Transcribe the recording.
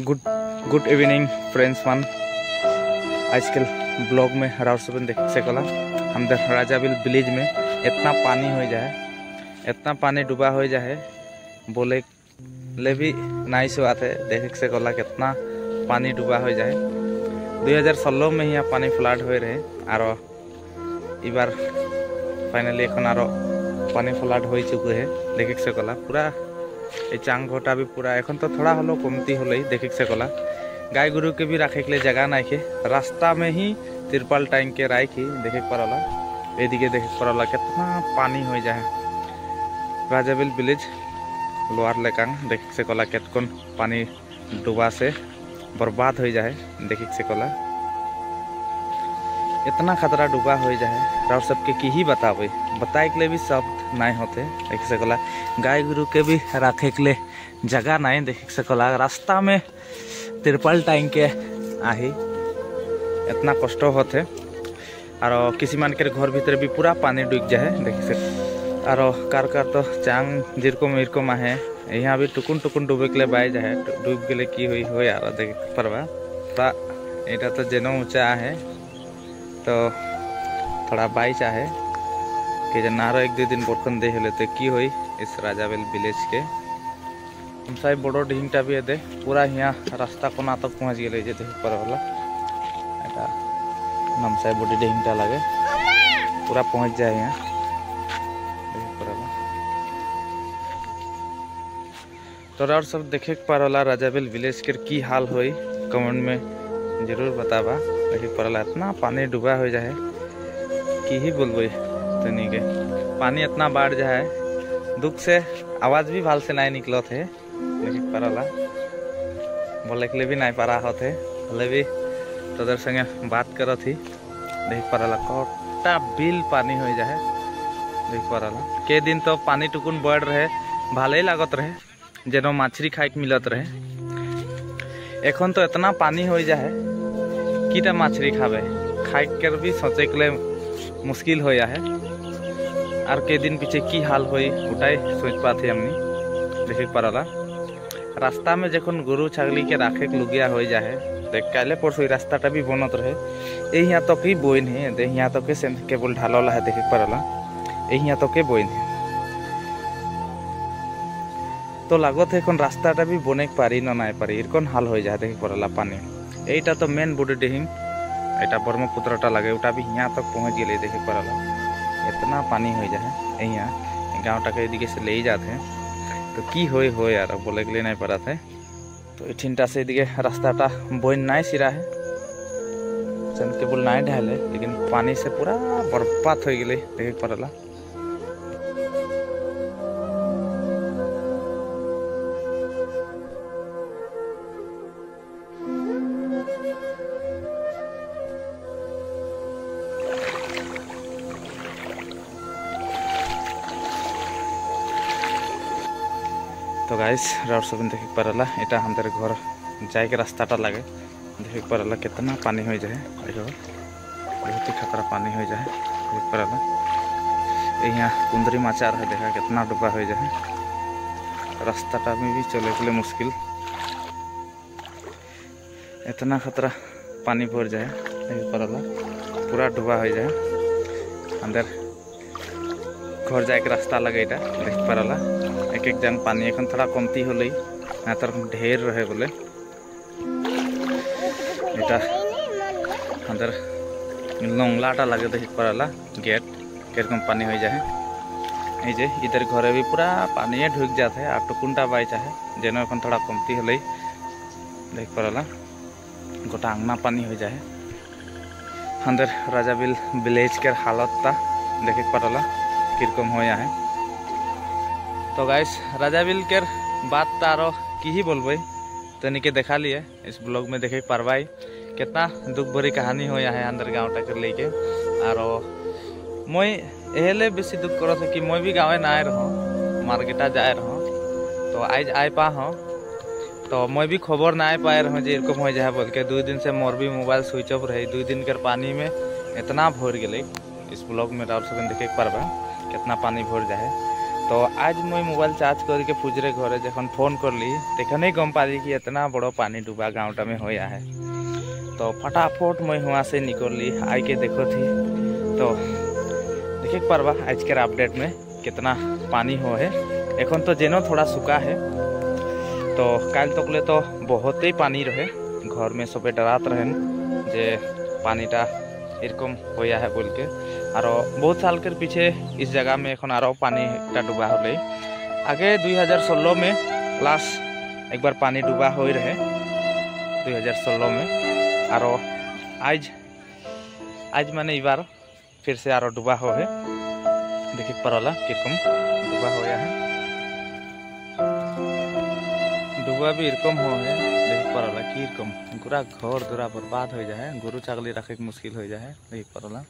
Good evening friends one आजकल blog में राउर सबन देख से कला हम राजाबिल विलेज में इतना पानी हो जाए, इतना पानी डूबा हो जाए बोले ले भी नहीं सुआत है। देख से कला कितना पानी डूबा हो जाए। 2016 में यहाँ पानी फ्लड हो रहे और इबार फाइनली एखन आरो पानी फ्लड हो चुके है। देख से कला पूरा चांग घोटा भी पूरा एखन तो थोड़ा हलो कमती हल देख से कला गाय गुरु के भी रखे के लिए जगह ना खे रास्ता में ही तिरपाल टाइम के राखी देखे पड़ला। एदिके देखे पड़ला कितना पानी हो जाए। राजाबिल विलेज लोअर लेकांग देख से कला केतकन पानी डूबा से बर्बाद हो जाए। देख से कला इतना खतरा डूबा हो जाए और सबके की ही बतावे बताए के लिए भी शब्द नहीं होते। देख से कला गाय गुरु के भी रखे के लिए जगह नहीं। देख से कला रास्ता में तिरपाल टाइम के आही इतना कष्ट होते और किसी मान के घर भीतर भी पूरा पानी डूब जाए। देख से और कार तो चांग जिरकम इरकम आहे यहाँ भी टुकुन टुकुन डूबे के लिए बाई जाए डूब गले की हुई हो यार देख परवा यहाँ तो जेनो ऊँचा है तो थोड़ा बाई चाहे कि नारो एक दो दिन बर्तन दे लेते की हुई इस राजाबिल विलेज के हमसाई बड़ो डिंगटा भी दे पूरा यहाँ रास्ता कोना तक पहुँच गए देख पर वाला नमसाई बड़ी डिंगटा लगे पूरा पहुँच जाए यहाँ तो और सब देखे पारला राजाबिल विलेज के की हाल हुई कमेंट में जरूर बतावा। देखे पड़ला इतना पानी डूबा हो जाए कि ही बोलबे तनी के पानी इतना बढ़ जाए दुख से आवाज भी भाल से नहीं निकलो थे। देखे पड़ला बोले के लिए भी नहीं पारा होते बोले भी तोदर संगे बात करो थी। देख पड़ला कोटा बिल पानी हो जाए। देख पड़ला के दिन तो पानी टुकुन बढ़ रहे भाले ही लागत रहे जेनो मछली खाए मिलत रहे। एखन तो इतना पानी हो जाए कीटा मछली खावे खाए कर भी सोचे के लिए मुश्किल हो है और के दिन पीछे की हाल हुई उठाई सोच पाते हमनी। देखे पड़ला रास्ता में जखन गरु छागली के राखे के लुगिया हो जाए देख काले परसों रास्ता भी बनत रहे यहाँ तक ही बोइन है यहाँ तक केवल ढाला है। देखे पड़ला यहाँ तक के बोइन है तो लागत है रास्ता भी बने पारी ना नहीं पारी इरकन हाल हो जाए। देख पड़ला पानी यहीटा तो मेन बॉडी डिहिंग एटा ब्रह्मपुत्रटा लगे उटा भी यहाँ तक पहुँच गए। देखे पड़ला इतना पानी हो जाए यहाँ गाँव टाके एदिके से ले ही जाते हैं तो की हो यार बोले के लिए नहीं पड़ा थे। तो इठिनटा से एदिके रास्ताटा बोन नहीं सिरा है चंद केवल नहीं ढाले लेकिन पानी से पूरा बर्बाद हो गए। देखे पड़ला तो गाइस राउर सब देखे पड़ला एटा हमारे घर जाए के रास्ताटा लगे। देखे पड़ला कितना पानी हो जाए देखो बहुत ही खतरा पानी हो जाए। देख पड़ला यहाँ कुंदरी माचार है देखा कितना डूबा हो जाए रास्ताटा में भी चले के लिए मुश्किल इतना खतरा पानी भर जाए। देख पड़ला पूरा डूबा हो जाए अंदर घर जाए के रास्ता लगे। देख पड़ला एक एक जन पानी एखन थोड़ा कमती होले ना तर ढेर रहे बोले एटा अंदर लंगलाटा लगे। देख पड़ला गेट किरकम पानी हो जाए जे इधर घरे भी पूरा पानी ढुक जाते है और टुकुनटा बाई चाहे जेनो एखन थोड़ा कमती होले। देख पड़ला गोटा अंगना पानी हो जाए अंदर राजाबिल विलेज के हालतटा देखे पड़ला किरकम हो है। तो गाइस राजाबिल के बात तारो की ही बोलबे तनी के देखा लिए इस ब्लॉग में देखे पारवाई कितना दुख भरी कहानी हो है अंदर गाँव टाकर लेके और मैं एहले बेसी दुख करो थे कि मैं भी गाँव ना आए रहो मार्केटा जाए रहो तो आज आए पा हो तो मैं भी खबर ना आ पाए रहो जे इरकम हो जाए बोल के 2 दिन से मोर भी मोबाइल स्विच ऑफ रहे 2 दिन कर पानी में इतना भर गए। इस ब्लॉग में राउर सब देखे पारबा कितना पानी भर जाए तो आज मुई मोबाइल चार्ज करके फुजरे घरे जखन फोन करली तेखने गम पाली कि इतना बड़ो पानी डूबा गाँवटा में होया है। तो फटाफट मैं वहाँ से निकलली आई के देखो थी तो देखे पारबा आज के अपडेट में कितना पानी हो है। एखन तो जेनो थोड़ा सूखा है, तो कल तकले तो बहुत ही पानी रहे। घर में सबे डरात रहें जे पानीटा एरकम होया है बोल के। और बहुत साल के पीछे इस जगह में एखन आरो पानीटा डूबा होले। आगे 2016 में लास्ट एक बार पानी डूबा हो रहे 2016 में। और आज माने ई बार फिर से आरो डूबा हो है। देखिए परला किरकम डूबा होया है, डूबा भी इरकम हो है। देख परला किरकम पूरा घर दूरा बर्बाद हो जाए, गरु छागली रखे मुश्किल हो जाए। देख परला।